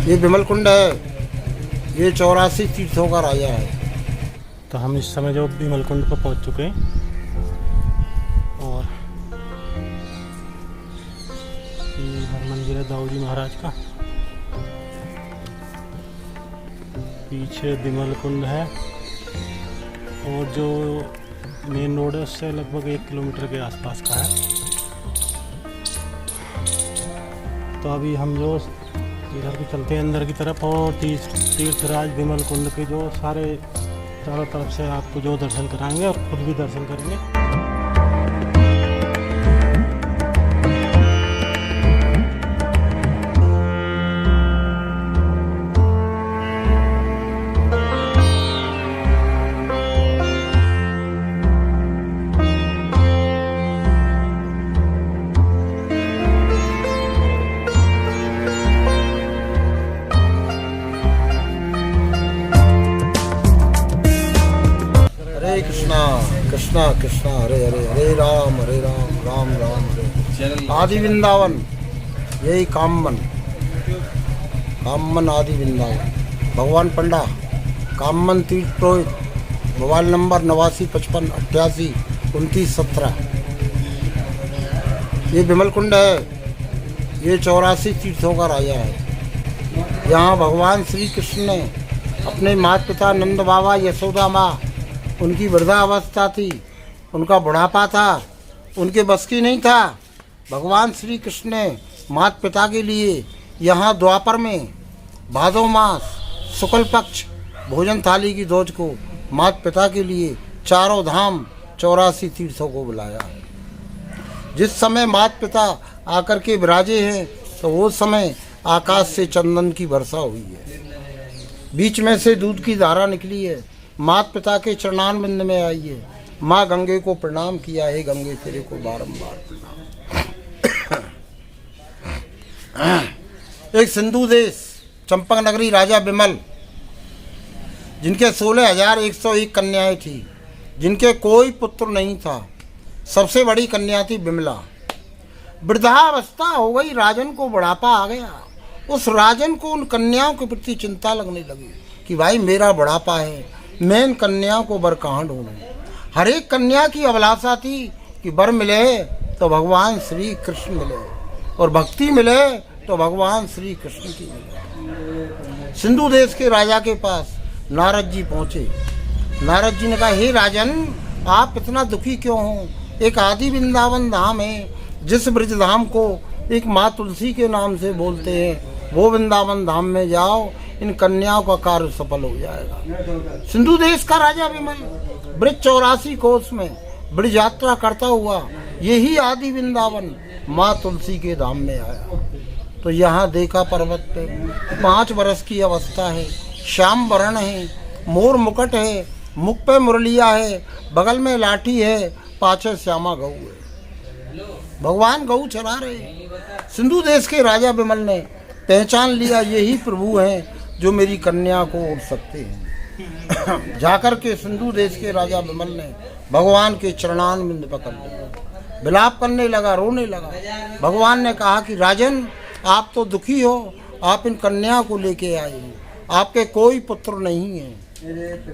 ये विमल कुंड है, ये 84 तीर्थों का राजा है। तो हम इस समय जो विमल कुंड पर पहुंच चुके हैं और ये हर मंदिर है दाऊ जी महाराज का। पीछे विमल कुंड है और जो मेन रोड है उससे लगभग 1 किलोमीटर के आसपास का है। तो अभी हम जो इधर को चलते हैं अंदर की तरफ और तीर्थराज विमल कुंड के जो सारे चारों तरफ से आपको जो दर्शन कराएंगे और खुद भी दर्शन करेंगे। हरे कृष्णा कृष्णा कृष्णा हरे हरे, हरे राम राम राम हरे। आदि वृंदावन, यही काममन आदि वृंदावन। भगवान पंडा काममन तीर्थ पुरोहित, मोबाइल नंबर 89 55 88 29 17। ये विमल कुंड है, ये 84 तीर्थों का राजा है। यहाँ भगवान श्री कृष्ण ने अपने माता पिता नंद बाबा यशोदा माँ, उनकी वृद्धावस्था थी, उनका बुढ़ापा था, उनके बस की नहीं था। भगवान श्री कृष्ण ने माता पिता के लिए यहाँ द्वापर में भादो मास शुक्ल पक्ष भोजन थाली की दोज को माता पिता के लिए चारों धाम 84 तीर्थों को बुलाया। जिस समय माता पिता आकर के विराजे हैं तो वो समय आकाश से चंदन की वर्षा हुई है, बीच में से दूध की धारा निकली है, माता पिता के चरणारविंद में आई है। माँ गंगे को प्रणाम किया है, गंगे तेरे को बारंबार प्रणाम। एक सिंधु देश चंपक नगरी राजा विमल, जिनके 16,101 कन्याएं थी, जिनके कोई पुत्र नहीं था। सबसे बड़ी कन्या थी विमला। वृद्धावस्था हो गई, राजन को बुढ़ापा आ गया। उस राजन को उन कन्याओं के प्रति चिंता लगने लगी कि भाई मेरा बुढ़ापा है, मैं इन कन्याओं को वर कहाँ ढूंढूं। हर एक कन्या की अभिलाषा थी कि वर मिले तो भगवान श्री कृष्ण मिले और भक्ति मिले तो भगवान श्री कृष्ण की मिले। सिंधु देश के राजा के पास नारद जी पहुँचे। नारद जी ने कहा, हे राजन, आप इतना दुखी क्यों हो? एक आदि वृंदावन धाम है, जिस ब्रज धाम को एक माँ तुलसी के नाम से बोलते हैं, वो वृंदावन धाम में जाओ, इन कन्याओं का कार्य सफल हो जाएगा। सिंधु देश का राजा विमल ब्रज 84 कोस में ब्रज यात्रा करता हुआ यही आदि वृंदावन माँ तुलसी के धाम में आया। तो यहाँ देखा पर्वत पे 5 वर्ष की अवस्था है, श्याम वर्ण है, मोर मुकुट है, मुख पे मुरलिया है, बगल में लाठी है, पाछे श्यामा गऊ है। भगवान गऊ चरा रहे। सिंधु देश के राजा विमल ने पहचान लिया, यही प्रभु हैं जो मेरी कन्या को उड़ सकते हैं। जाकर के सिंधु देश के राजा विमल ने भगवान के चरणारविंद पकड़ लिया, विलाप करने लगा, रोने लगा। भगवान ने कहा कि राजन, आप तो दुखी हो, आप इन कन्या को लेके आए हो, आपके कोई पुत्र नहीं है।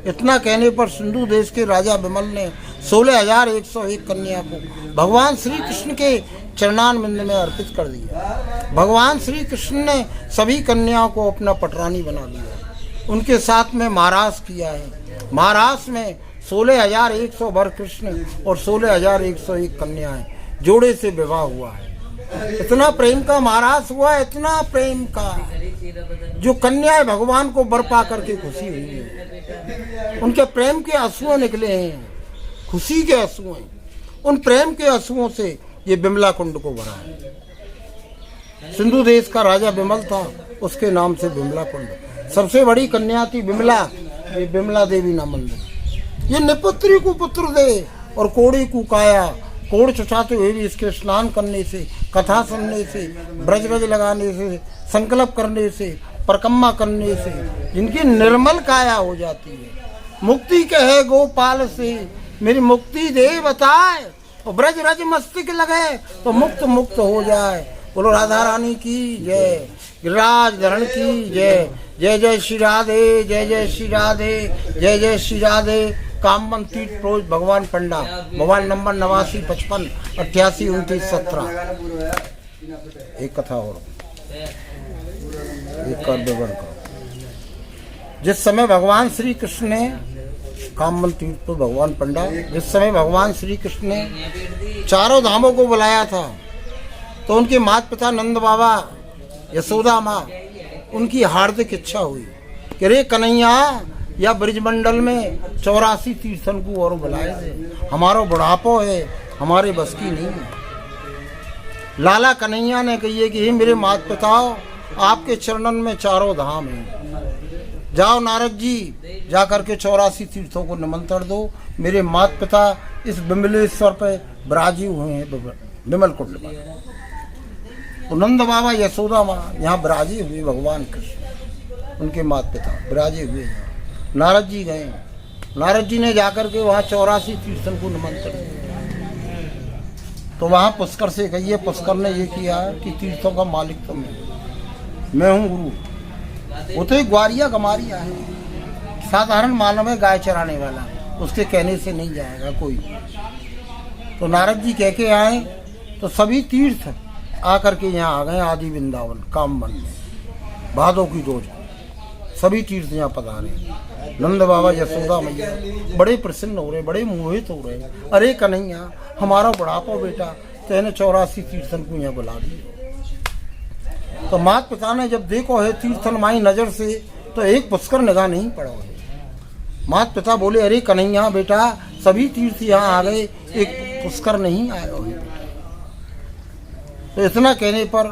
इतना कहने पर सिंधु देश के राजा विमल ने 16,101 कन्या को भगवान श्री कृष्ण के चरणारविंद में अर्पित कर दिया। भगवान श्री कृष्ण ने सभी कन्याओं को अपना पटरानी बना लिया, उनके साथ में महारास किया है। महारास में 16,100 वर कृष्ण और 16,101 कन्याएं जोड़े से विवाह हुआ है। इतना प्रेम का महारास हुआ, इतना प्रेम का, जो कन्याएं भगवान को वर पा करके खुशी हुई है। उनके प्रेम के आंसू निकले हैं, खुशी के आंसू हैं। उन प्रेम के आंसुओं से ये विमला कुंड को भरा है। सिंधु देश का राजा विमल था, उसके नाम से विमला कुंड। सबसे बड़ी कन्या थी विमला, ये विमला देवी नाम मंदिर। ये निपुत्री को पुत्र दे और कोड़ी को काया। कोड़ चुचाते हुए भी इसके स्नान करने से, कथा सुनने से, ब्रज रज लगाने से, संकल्प करने से, परिक्रमा करने से जिनकी निर्मल काया हो जाती है। मुक्ति कहे गोपाल से, मेरी मुक्ति दे बताए, और ब्रज रज मस्तिष्क लगे तो मुक्त मुक्त हो जाए। बोलो राधा रानी की जय, गिरिराज धरण की जय। जय जय श्री राधे, जय जय श्री राधे, जय जय श्री राधे। कामवन तीर्थ प्रोज भगवान पंडा, मोबाइल नंबर 89 55 88 29 17। एक कथा और, एक कर विवरण करो। जिस समय भगवान श्री कृष्ण ने कामवन तीर्थ प्रोज भगवान पंडा, जिस समय भगवान श्री कृष्ण ने चारों धामों को बुलाया था, तो उनके माता पिता नंद बाबा, यशोदा माँ, उनकी हार्दिक इच्छा हुई कि रे कन्हैया, या ब्रिजमंडल में 84 तीर्थन को और बुलाए थे, हमारा बुढ़ापो है, हमारे बस की नहीं है। लाला कन्हैया ने कही कि हे मेरे माता पिता, आपके चरणन में चारों धाम हैं, जाओ नारद जी, जा करके 84 तीर्थों को निमंत्रण दो। मेरे माता पिता इस बिमलेश्वर पे विराजी हुए हैं, विमल कुंड में। तो नंद बाबा, यशोदा माँ यहाँ विराजी हुए, भगवान कृष्ण उनके माता पिता विराजे हुए हैं। नारद जी गए, नारद जी ने जाकर के वहाँ 84 तीर्थन को निमंत्रण दिया। तो वहाँ पुष्कर से कहिए, पुष्कर ने ये किया कि तीर्थों का मालिक तो मैं हूँ गुरु। वो तो एक ग्वारिया गमारिया है, साधारण मानव है, गाय चराने वाला, उसके कहने से नहीं जाएगा कोई। तो नारद जी कह के आए, तो सभी तीर्थ आकर के यहाँ आ गए आदि वृंदावन कामवन में, भादों की रोज सभी तीर्थ यहाँ पधारे। नंद बाबा, यशोदा मैया बड़े प्रसन्न हो रहे, बड़े मोहित हो रहे। अरे कन्हैया, हमारा बुढ़ापा बेटा, तेने 84 तीर्थन को यहाँ बुला दिया। तो माता पिता ने जब देखो है तीर्थन माई नजर से, तो एक पुष्कर निगाह नहीं पड़ा है। माता पिता बोले, अरे कन्हैया बेटा, सभी तीर्थ यहाँ आ गए, एक पुष्कर नहीं आया है। तो इतना कहने पर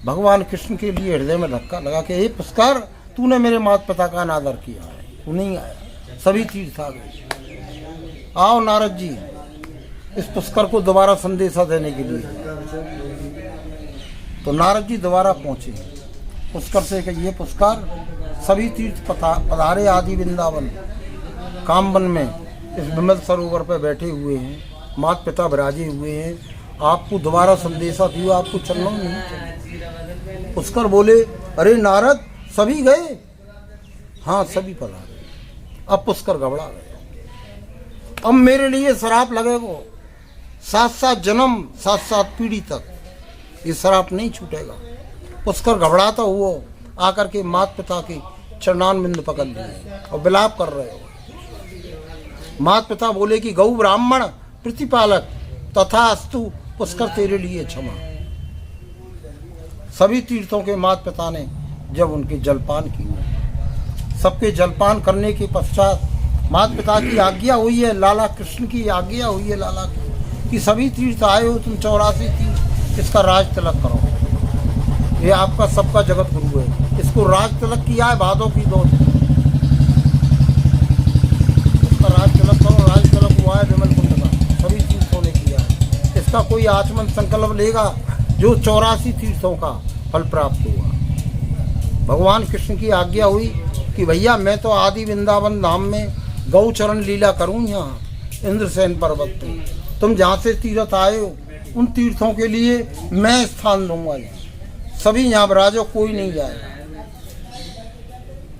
भगवान कृष्ण के लिए हृदय में धक्का लगा कि हे पुष्कर, तूने मेरे माता पिता का अनादर किया है, तू नहीं आया, सभी तीर्थ आ गए। आओ नारद जी, इस पुष्कर को दोबारा संदेशा देने के लिए। तो नारद जी दोबारा पहुंचे पुष्कर से कि ये पुष्कर, सभी तीर्थ पधारे आदि वृंदावन कामवन में, इस विमल सरोवर पर बैठे हुए हैं, माता पिता विराजे हुए हैं, आपको दोबारा संदेशा दियो, आपको चलना नहीं चाहिए। पुष्कर बोले, अरे नारद, सभी गए? हाँ, सभी पधारे। अब पुष्कर घबरा गए, अब मेरे लिए श्राप लगेगा, 7-7 जन्म, 7-7 पीढ़ी तक ये श्राप नहीं छूटेगा। पुष्कर घबराता हुआ आकर के माता पिता के चरणारविंद पकड़ लिए और विलाप कर रहे हो। माता पिता बोले कि गौ ब्राह्मण प्रतिपालक तथा अस्तु, पुष्कर तेरे लिए क्षमा। सभी तीर्थों के माता पिता ने जब उनके जलपान किए, सबके जलपान करने के पश्चात माता पिता की आज्ञा हुई है, लाला कृष्ण की आज्ञा हुई है लाला की, कि सभी तीर्थ आए हो तुम 84 तीर्थ, इसका राज तिलक करो। ये आपका सबका जगत गुरु है, इसको राज तिलक किया है भादों की दो, इसका राज तिलक करो। राज तिलक हुआ है विमल कुंड का, सभी तीर्थों ने किया है। इसका कोई आचमन संकल्प लेगा जो 84 तीर्थों का फल प्राप्त हुआ। भगवान कृष्ण की आज्ञा हुई कि भैया मैं तो आदि वृंदावन धाम में गौचरण लीला करूं, यहाँ इंद्रसेन पर्वत पे तुम जहाँ से तीर्थ आए हो उन तीर्थों के लिए मैं स्थान दूंगा, यहाँ सभी यहाँ विराजो, कोई नहीं जाएगा।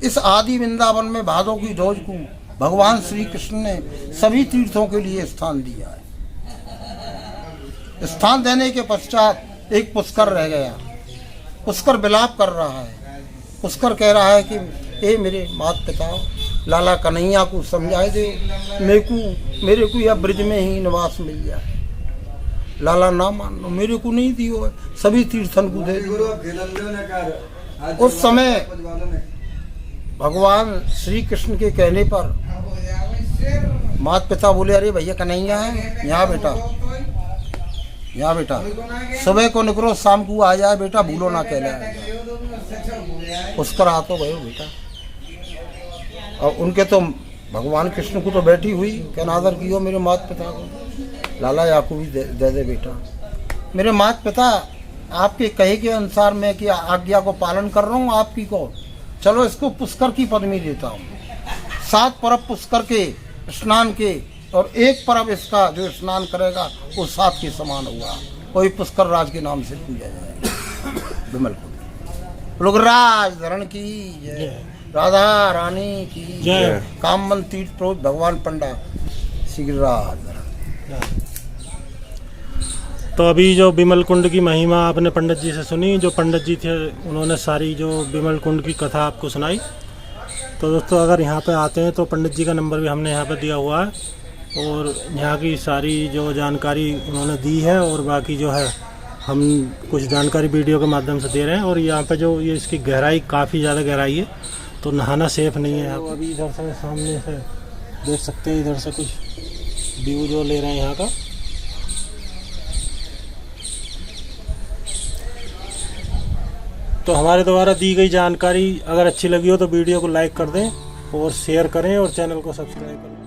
इस आदि वृंदावन में भादों की रोज को भगवान श्री कृष्ण ने सभी तीर्थों के लिए स्थान दिया है। स्थान देने के पश्चात एक पुष्कर रह गया। पुष्कर विलाप कर रहा है। पुष्कर कह रहा है कि हे मेरे माता पिता, लाला कन्हैया को समझाए दे, मेरे को यह ब्रिज में ही निवास मिल जाए। लाला ना मानो, मेरे को नहीं दियो, सभी तीर्थन को दे दियो। उस समय भगवान श्री कृष्ण के कहने पर माता पिता बोले, अरे भैया कन्हैया है यहाँ बेटा, यहाँ बेटा, सुबह को निकलो शाम को आ जाए बेटा, भूलो ना कहलाए। पुष्कर आ तो गए बेटा, और उनके तो भगवान कृष्ण को तो बैठी हुई कि अनादर कियो मेरे माता पिता को, लाला याकू भी दे दे बेटा। मेरे माता पिता आपके कहे के अनुसार मैं की आज्ञा को पालन कर रहा हूँ आपकी को, चलो इसको पुष्कर की पदवी देता हूँ। 7 पर्व पुष्कर के स्नान के और एक पर्व इसका जो स्नान करेगा वो 7 के समान हुआ। वही पुष्कर राज के नाम से पूजा जाएगा। विमल कुंड लोकराज धरण की जय, राधा रानी की जय। कामन तीर्थ प्रोत भगवान पंडा शीघ्रराज धरण। तो अभी जो विमल कुंड की महिमा आपने पंडित जी से सुनी, जो पंडित जी थे उन्होंने सारी जो विमल कुंड की कथा आपको सुनाई। तो दोस्तों अगर यहाँ पे आते हैं तो पंडित जी का नंबर भी हमने यहाँ पे दिया हुआ है और यहाँ की सारी जो जानकारी उन्होंने दी है और बाकी जो है हम कुछ जानकारी वीडियो के माध्यम से दे रहे हैं। और यहाँ पे जो ये इसकी गहराई काफ़ी ज़्यादा गहराई है, तो नहाना सेफ नहीं है। तो अभी इधर से सामने से देख सकते हैं, इधर से कुछ व्यू जो ले रहे हैं यहाँ का। तो हमारे द्वारा दी गई जानकारी अगर अच्छी लगी हो तो वीडियो को लाइक कर दें और शेयर करें और चैनल को सब्सक्राइब करें।